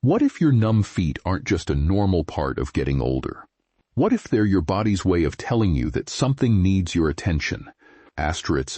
What if your numb feet aren't just a normal part of getting older? What if they're your body's way of telling you that something needs your attention?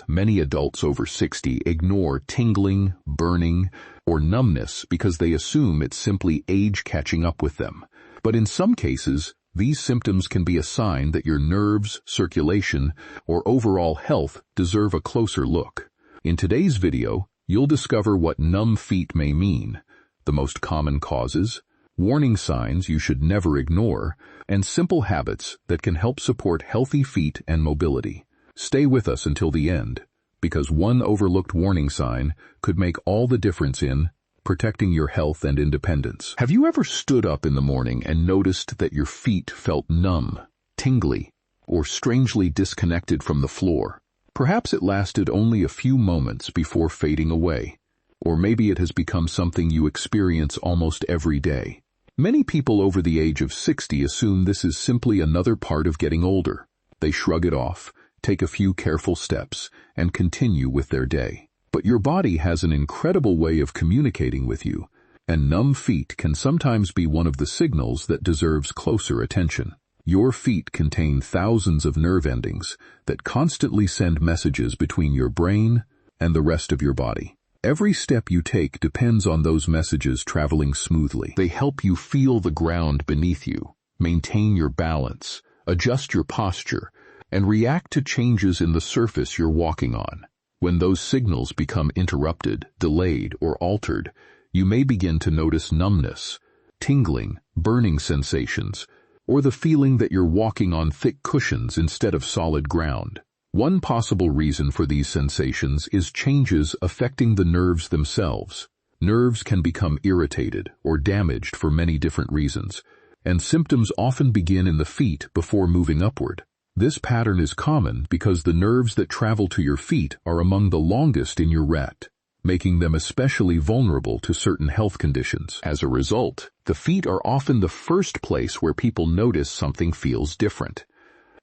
Many adults over 60 ignore tingling, burning, or numbness because they assume it's simply age catching up with them. But in some cases, these symptoms can be a sign that your nerves, circulation, or overall health deserve a closer look. In today's video, you'll discover what numb feet may mean, the most common causes, warning signs you should never ignore, and simple habits that can help support healthy feet and mobility. Stay with us until the end, because one overlooked warning sign could make all the difference in protecting your health and independence. Have you ever stood up in the morning and noticed that your feet felt numb, tingly, or strangely disconnected from the floor? Perhaps it lasted only a few moments before fading away, or maybe it has become something you experience almost every day. Many people over the age of 60 assume this is simply another part of getting older. They shrug it off, take a few careful steps, and continue with their day. But your body has an incredible way of communicating with you, and numb feet can sometimes be one of the signals that deserves closer attention. Your feet contain thousands of nerve endings that constantly send messages between your brain and the rest of your body. Every step you take depends on those messages traveling smoothly. They help you feel the ground beneath you, maintain your balance, adjust your posture, and react to changes in the surface you're walking on. When those signals become interrupted, delayed, or altered, you may begin to notice numbness, tingling, burning sensations, or the feeling that you're walking on thick cushions instead of solid ground. One possible reason for these sensations is changes affecting the nerves themselves. Nerves can become irritated or damaged for many different reasons, and symptoms often begin in the feet before moving upward. This pattern is common because the nerves that travel to your feet are among the longest in your ret, making them especially vulnerable to certain health conditions. As a result, the feet are often the first place where people notice something feels different.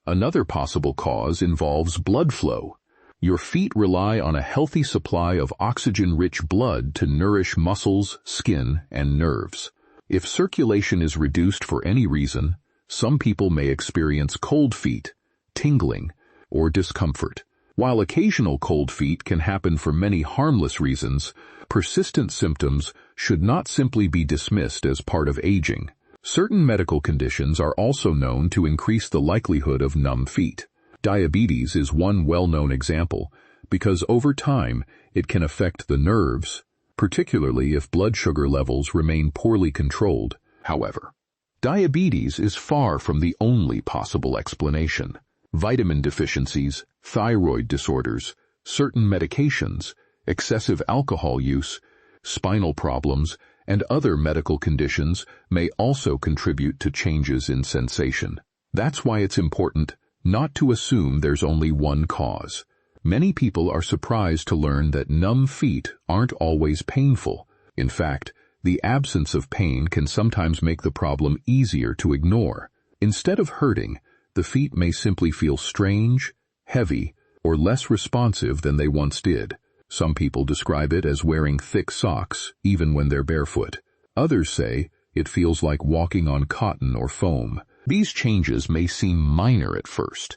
Another possible cause involves blood flow. Your feet rely on a healthy supply of oxygen-rich blood to nourish muscles, skin, and nerves. If circulation is reduced for any reason, some people may experience cold feet, tingling, or discomfort. While occasional cold feet can happen for many harmless reasons, persistent symptoms should not simply be dismissed as part of aging. Certain medical conditions are also known to increase the likelihood of numb feet. Diabetes is one well-known example, because over time it can affect the nerves, particularly if blood sugar levels remain poorly controlled. However, diabetes is far from the only possible explanation. Vitamin deficiencies, thyroid disorders, certain medications, excessive alcohol use, spinal problems, and other medical conditions may also contribute to changes in sensation. That's why it's important not to assume there's only one cause. Many people are surprised to learn that numb feet aren't always painful. In fact, the absence of pain can sometimes make the problem easier to ignore. Instead of hurting, the feet may simply feel strange, heavy, or less responsive than they once did. Some people describe it as wearing thick socks, even when they're barefoot. Others say it feels like walking on cotton or foam. These changes may seem minor at first,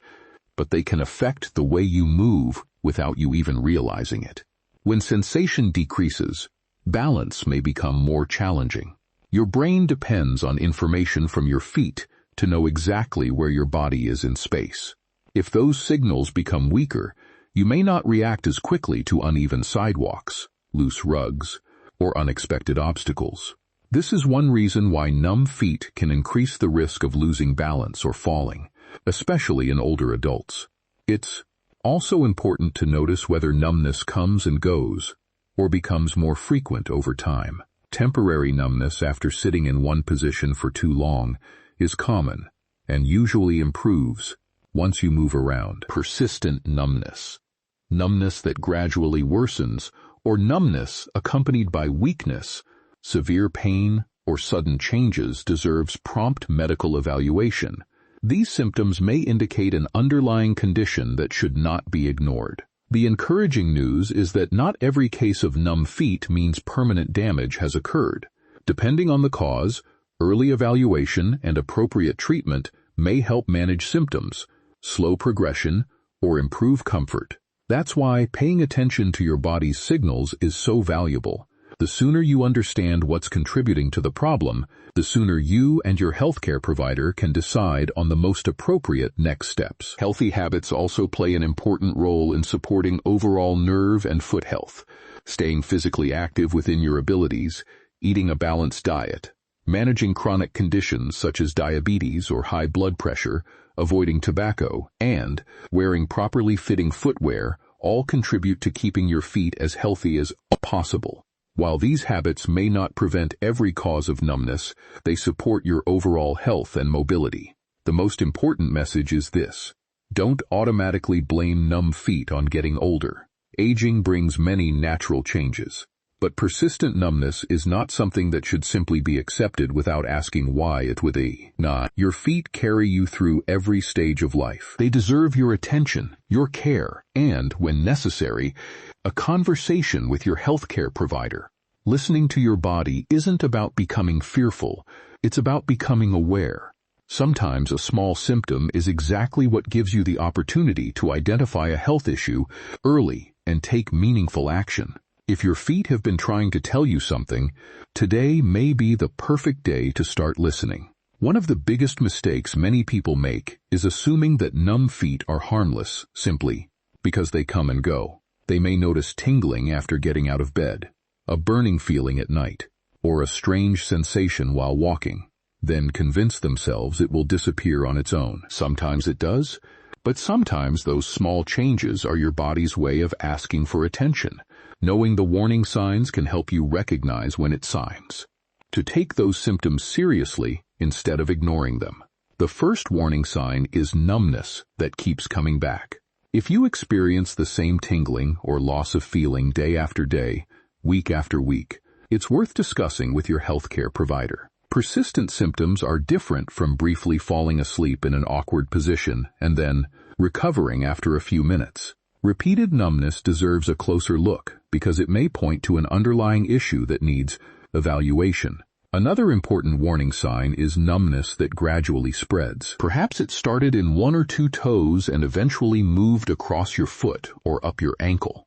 but they can affect the way you move without you even realizing it. When sensation decreases, balance may become more challenging. Your brain depends on information from your feet to know exactly where your body is in space. If those signals become weaker, you may not react as quickly to uneven sidewalks, loose rugs, or unexpected obstacles. This is one reason why numb feet can increase the risk of losing balance or falling, especially in older adults. It's also important to notice whether numbness comes and goes, or becomes more frequent over time. Temporary numbness after sitting in one position for too long is common and usually improves once you move around. Persistent numbness, numbness that gradually worsens, or numbness accompanied by weakness, severe pain, or sudden changes deserves prompt medical evaluation. These symptoms may indicate an underlying condition that should not be ignored. The encouraging news is that not every case of numb feet means permanent damage has occurred. Depending on the cause, early evaluation and appropriate treatment may help manage symptoms, slow progression, or improve comfort. That's why paying attention to your body's signals is so valuable. The sooner you understand what's contributing to the problem, the sooner you and your healthcare provider can decide on the most appropriate next steps. Healthy habits also play an important role in supporting overall nerve and foot health. Staying physically active within your abilities, eating a balanced diet, managing chronic conditions such as diabetes or high blood pressure, avoiding tobacco, and wearing properly fitting footwear all contribute to keeping your feet as healthy as possible. While these habits may not prevent every cause of numbness, they support your overall health and mobility. The most important message is this: don't automatically blame numb feet on getting older. Aging brings many natural changes. But persistent numbness is not something that should simply be accepted without asking why it with a not. Your feet carry you through every stage of life. They deserve your attention, your care, and, when necessary, a conversation with your healthcare provider. Listening to your body isn't about becoming fearful, it's about becoming aware. Sometimes a small symptom is exactly what gives you the opportunity to identify a health issue early and take meaningful action. If your feet have been trying to tell you something, today may be the perfect day to start listening. One of the biggest mistakes many people make is assuming that numb feet are harmless simply because they come and go. They may notice tingling after getting out of bed, a burning feeling at night, or a strange sensation while walking, then convince themselves it will disappear on its own. Sometimes it does, but sometimes those small changes are your body's way of asking for attention. Knowing the warning signs can help you recognize when it's signs to take those symptoms seriously instead of ignoring them. The first warning sign is numbness that keeps coming back. If you experience the same tingling or loss of feeling day after day, week after week, it's worth discussing with your healthcare provider. Persistent symptoms are different from briefly falling asleep in an awkward position and then recovering after a few minutes. Repeated numbness deserves a closer look because it may point to an underlying issue that needs evaluation. Another important warning sign is numbness that gradually spreads. Perhaps it started in one or two toes and eventually moved across your foot or up your ankle.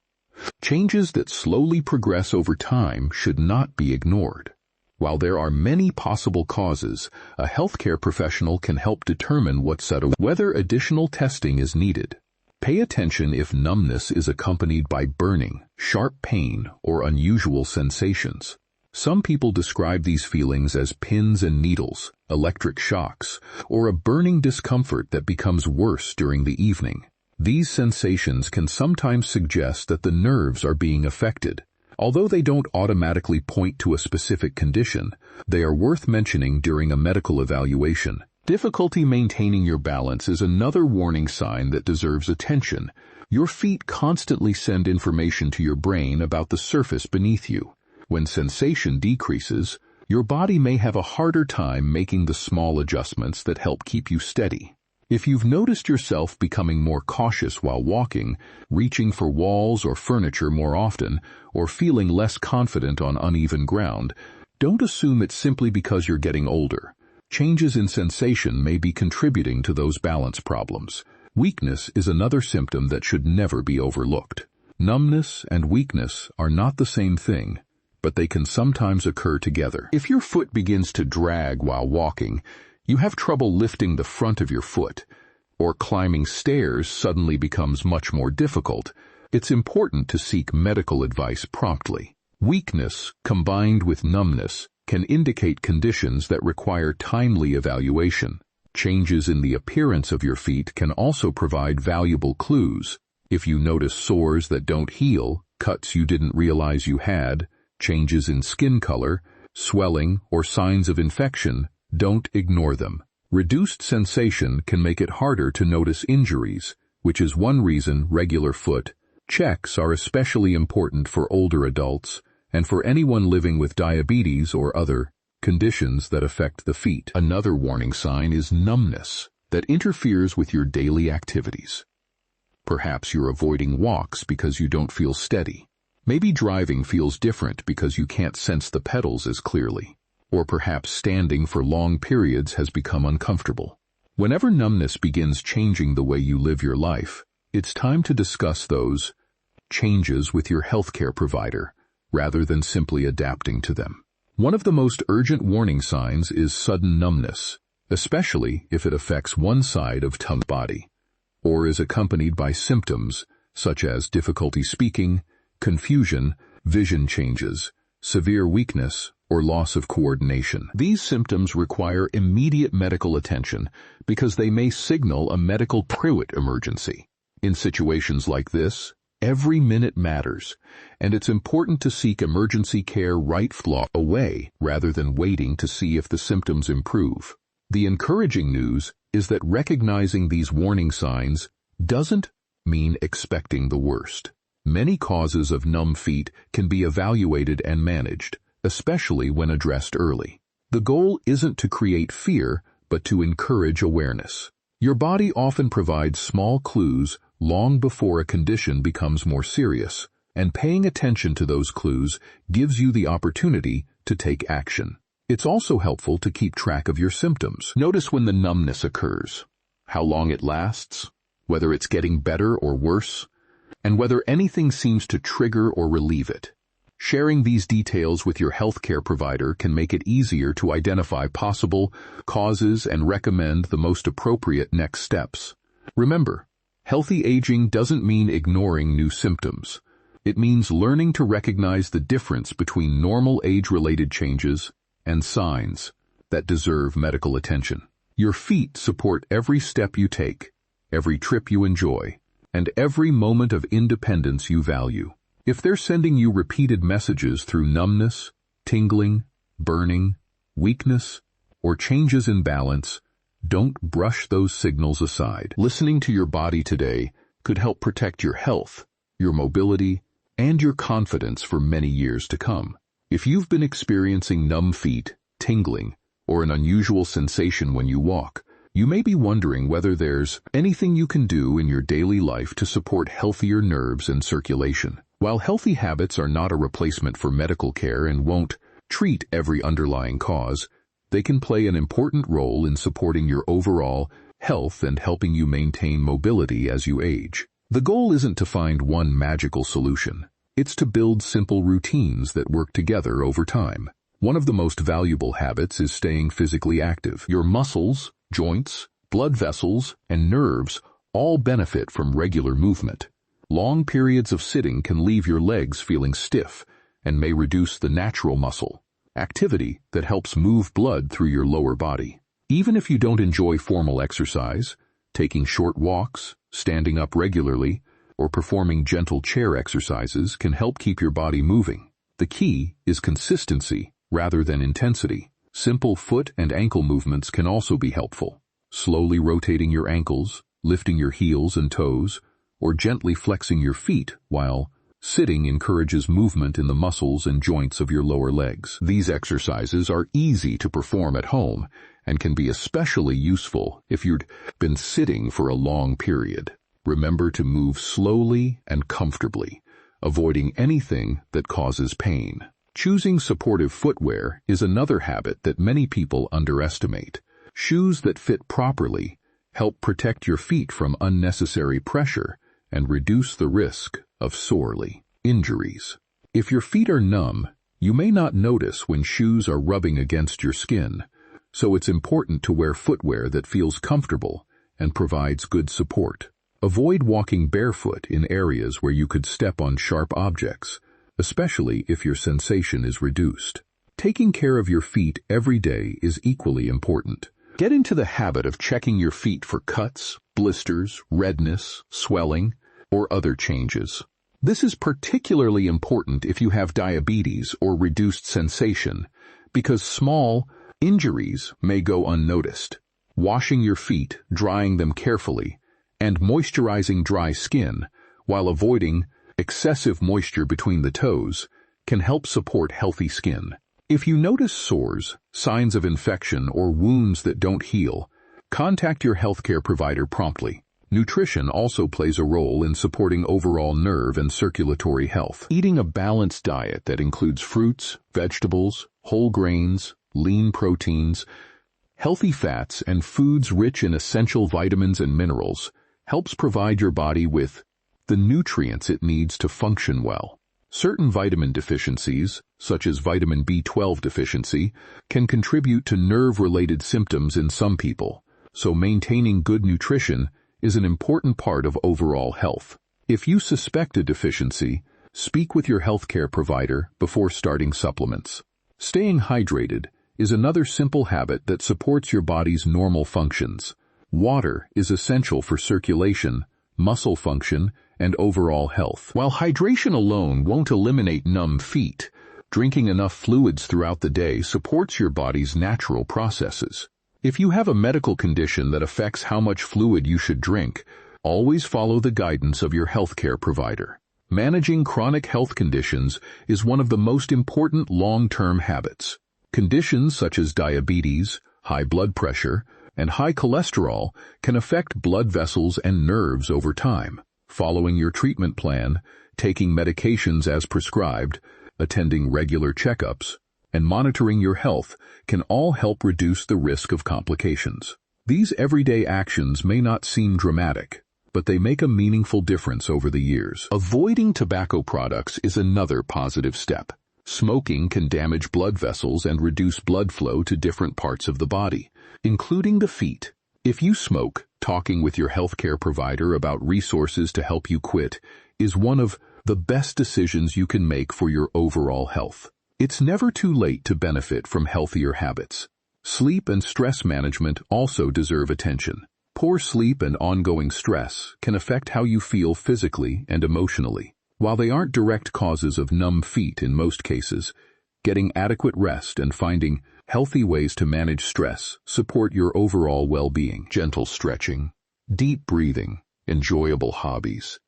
Changes that slowly progress over time should not be ignored. While there are many possible causes, a healthcare professional can help determine whether additional testing is needed. Pay attention if numbness is accompanied by burning, sharp pain, or unusual sensations. Some people describe these feelings as pins and needles, electric shocks, or a burning discomfort that becomes worse during the evening. These sensations can sometimes suggest that the nerves are being affected. Although they don't automatically point to a specific condition, they are worth mentioning during a medical evaluation. Difficulty maintaining your balance is another warning sign that deserves attention. Your feet constantly send information to your brain about the surface beneath you. When sensation decreases, your body may have a harder time making the small adjustments that help keep you steady. If you've noticed yourself becoming more cautious while walking, reaching for walls or furniture more often, or feeling less confident on uneven ground, don't assume it's simply because you're getting older. Changes in sensation may be contributing to those balance problems. Weakness is another symptom that should never be overlooked. Numbness and weakness are not the same thing, but they can sometimes occur together. If your foot begins to drag while walking, you have trouble lifting the front of your foot, or climbing stairs suddenly becomes much more difficult, it's important to seek medical advice promptly. Weakness, combined with numbness, can indicate conditions that require timely evaluation. Changes in the appearance of your feet can also provide valuable clues. If you notice sores that don't heal, cuts you didn't realize you had, changes in skin color, swelling, or signs of infection, don't ignore them. Reduced sensation can make it harder to notice injuries, which is one reason regular foot checks are especially important for older adults and for anyone living with diabetes or other conditions that affect the feet. Another warning sign is numbness that interferes with your daily activities. Perhaps you're avoiding walks because you don't feel steady. Maybe driving feels different because you can't sense the pedals as clearly. or perhaps standing for long periods has become uncomfortable. Whenever numbness begins changing the way you live your life, it's time to discuss those changes with your healthcare provider, rather than simply adapting to them. One of the most urgent warning signs is sudden numbness, especially if it affects one side of the body, or is accompanied by symptoms such as difficulty speaking, confusion, vision changes, severe weakness, or loss of coordination. These symptoms require immediate medical attention because they may signal a medical emergency. In situations like this, every minute matters, and it's important to seek emergency care right away rather than waiting to see if the symptoms improve. The encouraging news is that recognizing these warning signs doesn't mean expecting the worst. Many causes of numb feet can be evaluated and managed, especially when addressed early. The goal isn't to create fear, but to encourage awareness. Your body often provides small clues long before a condition becomes more serious, and paying attention to those clues gives you the opportunity to take action. It's also helpful to keep track of your symptoms. Notice when the numbness occurs, how long it lasts, whether it's getting better or worse, and whether anything seems to trigger or relieve it. Sharing these details with your healthcare provider can make it easier to identify possible causes and recommend the most appropriate next steps. Remember, healthy aging doesn't mean ignoring new symptoms. It means learning to recognize the difference between normal age-related changes and signs that deserve medical attention. Your feet support every step you take, every trip you enjoy, and every moment of independence you value. If they're sending you repeated messages through numbness, tingling, burning, weakness, or changes in balance, don't brush those signals aside. Listening to your body today could help protect your health, your mobility, and your confidence for many years to come. If you've been experiencing numb feet, tingling, or an unusual sensation when you walk, you may be wondering whether there's anything you can do in your daily life to support healthier nerves and circulation. While healthy habits are not a replacement for medical care and won't treat every underlying cause, they can play an important role in supporting your overall health and helping you maintain mobility as you age. The goal isn't to find one magical solution. It's to build simple routines that work together over time. One of the most valuable habits is staying physically active. Your muscles, joints, blood vessels, and nerves all benefit from regular movement. Long periods of sitting can leave your legs feeling stiff and may reduce the natural muscle activity that helps move blood through your lower body. Even if you don't enjoy formal exercise, taking short walks, standing up regularly, or performing gentle chair exercises can help keep your body moving. The key is consistency rather than intensity. Simple foot and ankle movements can also be helpful. Slowly rotating your ankles, lifting your heels and toes, or gently flexing your feet while sitting encourages movement in the muscles and joints of your lower legs. These exercises are easy to perform at home and can be especially useful if you've been sitting for a long period. Remember to move slowly and comfortably, avoiding anything that causes pain. Choosing supportive footwear is another habit that many people underestimate. Shoes that fit properly help protect your feet from unnecessary pressure and reduce the risk of injuries. If your feet are numb, you may not notice when shoes are rubbing against your skin, so it's important to wear footwear that feels comfortable and provides good support. Avoid walking barefoot in areas where you could step on sharp objects, especially if your sensation is reduced. Taking care of your feet every day is equally important. Get into the habit of checking your feet for cuts, blisters, redness, swelling, or other changes. This is particularly important if you have diabetes or reduced sensation, because small injuries may go unnoticed. Washing your feet, drying them carefully, and moisturizing dry skin, while avoiding excessive moisture between the toes, can help support healthy skin. If you notice sores, signs of infection, or wounds that don't heal, contact your healthcare provider promptly. Nutrition also plays a role in supporting overall nerve and circulatory health. Eating a balanced diet that includes fruits, vegetables, whole grains, lean proteins, healthy fats, and foods rich in essential vitamins and minerals helps provide your body with the nutrients it needs to function well. Certain vitamin deficiencies, such as vitamin B12 deficiency, can contribute to nerve-related symptoms in some people, so maintaining good nutrition is an important part of overall health. If you suspect a deficiency, speak with your healthcare provider before starting supplements. Staying hydrated is another simple habit that supports your body's normal functions. Water is essential for circulation, muscle function, and overall health. While hydration alone won't eliminate numb feet, drinking enough fluids throughout the day supports your body's natural processes. If you have a medical condition that affects how much fluid you should drink, always follow the guidance of your healthcare provider. Managing chronic health conditions is one of the most important long-term habits. Conditions such as diabetes, high blood pressure, and high cholesterol can affect blood vessels and nerves over time. Following your treatment plan, taking medications as prescribed, attending regular checkups, and monitoring your health can all help reduce the risk of complications. These everyday actions may not seem dramatic, but they make a meaningful difference over the years. Avoiding tobacco products is another positive step. Smoking can damage blood vessels and reduce blood flow to different parts of the body, including the feet. If you smoke, talking with your healthcare provider about resources to help you quit is one of the best decisions you can make for your overall health. It's never too late to benefit from healthier habits. Sleep and stress management also deserve attention. Poor sleep and ongoing stress can affect how you feel physically and emotionally. While they aren't direct causes of numb feet in most cases, getting adequate rest and finding healthy ways to manage stress support your overall well-being. Gentle stretching, deep breathing, enjoyable hobbies,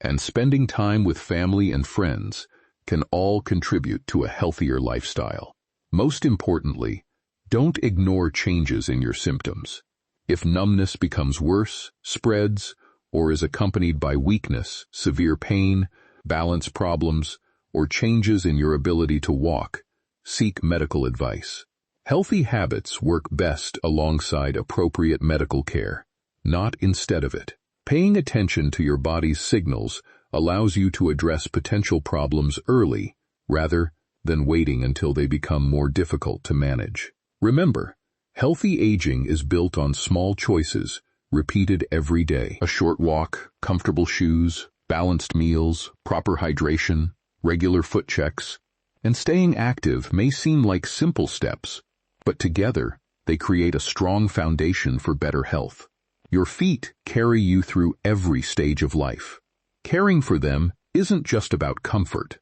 and spending time with family and friends can all contribute to a healthier lifestyle. Most importantly, don't ignore changes in your symptoms. If numbness becomes worse, spreads, or is accompanied by weakness, severe pain, balance problems, or changes in your ability to walk, seek medical advice. Healthy habits work best alongside appropriate medical care, not instead of it. Paying attention to your body's signals allows you to address potential problems early rather than waiting until they become more difficult to manage. Remember, healthy aging is built on small choices, repeated every day. A short walk, comfortable shoes, balanced meals, proper hydration, regular foot checks, and staying active may seem like simple steps, but together they create a strong foundation for better health. Your feet carry you through every stage of life. Caring for them isn't just about comfort.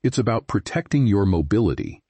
It's about protecting your mobility,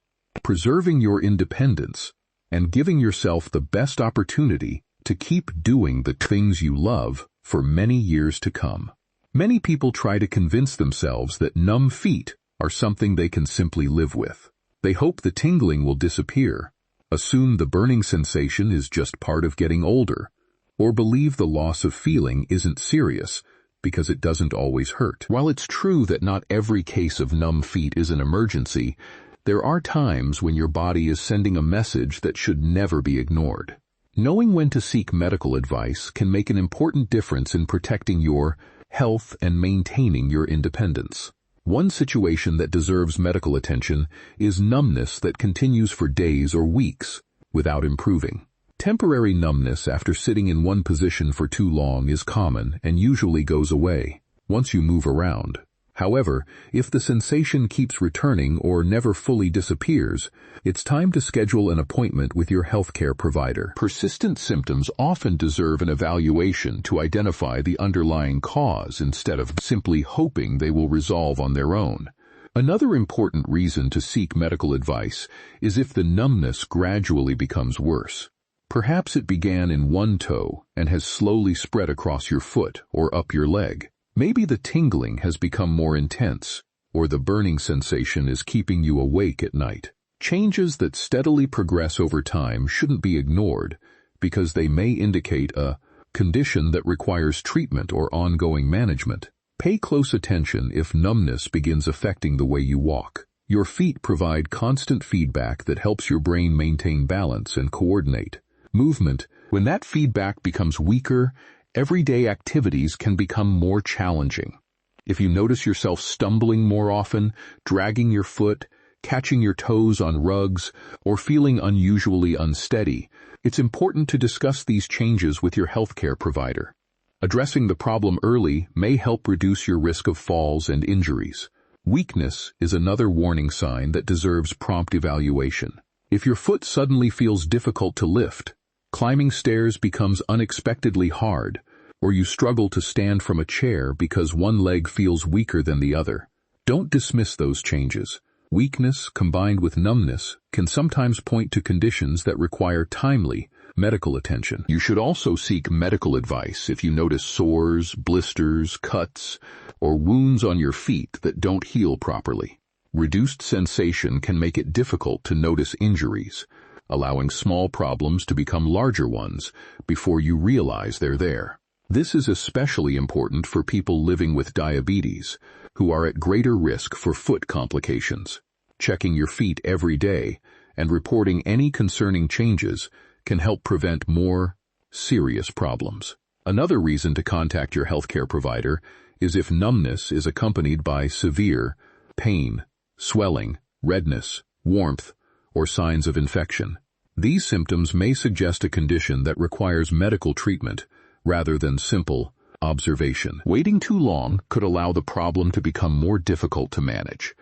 preserving your independence, and giving yourself the best opportunity to keep doing the things you love for many years to come. Many people try to convince themselves that numb feet are something they can simply live with. They hope the tingling will disappear, assume the burning sensation is just part of getting older, or believe the loss of feeling isn't serious because it doesn't always hurt. While it's true that not every case of numb feet is an emergency, there are times when your body is sending a message that should never be ignored. Knowing when to seek medical advice can make an important difference in protecting your health and maintaining your independence. One situation that deserves medical attention is numbness that continues for days or weeks without improving. Temporary numbness after sitting in one position for too long is common and usually goes away once you move around. However, if the sensation keeps returning or never fully disappears, it's time to schedule an appointment with your healthcare provider. Persistent symptoms often deserve an evaluation to identify the underlying cause instead of simply hoping they will resolve on their own. Another important reason to seek medical advice is if the numbness gradually becomes worse. Perhaps it began in one toe and has slowly spread across your foot or up your leg. Maybe the tingling has become more intense, or the burning sensation is keeping you awake at night. Changes that steadily progress over time shouldn't be ignored because they may indicate a condition that requires treatment or ongoing management. Pay close attention if numbness begins affecting the way you walk, Your feet provide constant feedback that helps your brain maintain balance and coordinate. Movement, when that feedback becomes weaker, everyday activities can become more challenging. If you notice yourself stumbling more often, dragging your foot, catching your toes on rugs, or feeling unusually unsteady, it's important to discuss these changes with your healthcare provider. Addressing the problem early may help reduce your risk of falls and injuries. Weakness is another warning sign that deserves prompt evaluation. If your foot suddenly feels difficult to lift, climbing stairs becomes unexpectedly hard, or you struggle to stand from a chair because one leg feels weaker than the other, don't dismiss those changes. Weakness combined with numbness can sometimes point to conditions that require timely medical attention. You should also seek medical advice if you notice sores, blisters, cuts, or wounds on your feet that don't heal properly. Reduced sensation can make it difficult to notice injuries, allowing small problems to become larger ones before you realize they're there. This is especially important for people living with diabetes, who are at greater risk for foot complications. Checking your feet every day and reporting any concerning changes can help prevent more serious problems. Another reason to contact your healthcare provider is if numbness is accompanied by severe pain, swelling, redness, warmth, or signs of infection. These symptoms may suggest a condition that requires medical treatment rather than simple observation. Waiting too long could allow the problem to become more difficult to manage.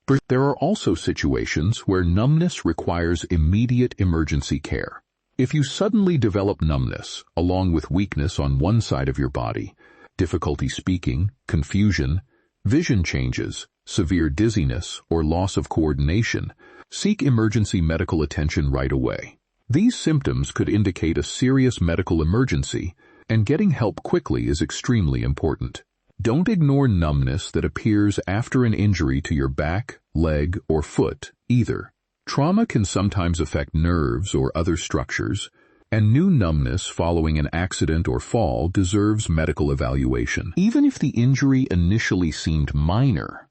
But there are also situations where numbness requires immediate emergency care. If you suddenly develop numbness, along with weakness on one side of your body, difficulty speaking, confusion, vision changes, severe dizziness, or loss of coordination, seek emergency medical attention right away. These symptoms could indicate a serious medical emergency, and getting help quickly is extremely important. Don't ignore numbness that appears after an injury to your back, leg, or foot, either. Trauma can sometimes affect nerves or other structures, and new numbness following an accident or fall deserves medical evaluation. Even if the injury initially seemed minor,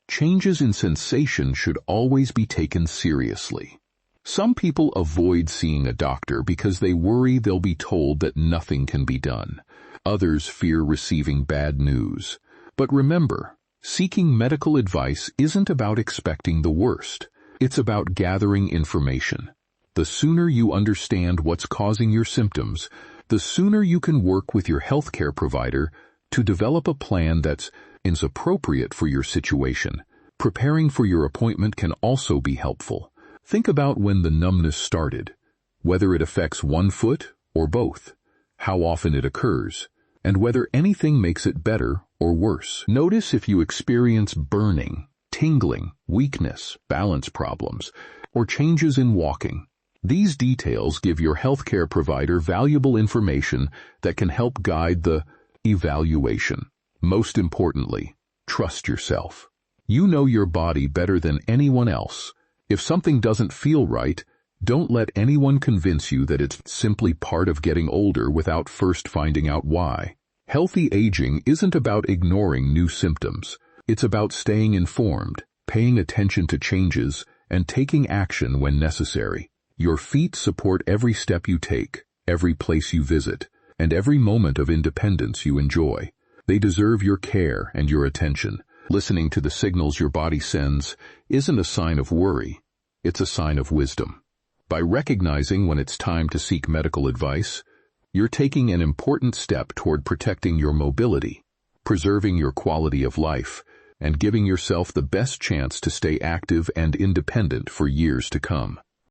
changes in sensation should always be taken seriously. Some people avoid seeing a doctor because they worry they'll be told that nothing can be done. Others fear receiving bad news. But remember, seeking medical advice isn't about expecting the worst. It's about gathering information. The sooner you understand what's causing your symptoms, the sooner you can work with your healthcare provider to develop a plan that's appropriate for your situation. Preparing for your appointment can also be helpful. Think about when the numbness started, whether it affects one foot or both, how often it occurs, and whether anything makes it better or worse. Notice if you experience burning, tingling, weakness, balance problems, or changes in walking. These details give your healthcare provider valuable information that can help guide the evaluation. Most importantly, trust yourself. You know your body better than anyone else. If something doesn't feel right, don't let anyone convince you that it's simply part of getting older without first finding out why. Healthy aging isn't about ignoring new symptoms. It's about staying informed, paying attention to changes, and taking action when necessary. Your feet support every step you take, every place you visit, and every moment of independence you enjoy. They deserve your care and your attention. Listening to the signals your body sends isn't a sign of worry, it's a sign of wisdom. By recognizing when it's time to seek medical advice, you're taking an important step toward protecting your mobility, preserving your quality of life, and giving yourself the best chance to stay active and independent for years to come.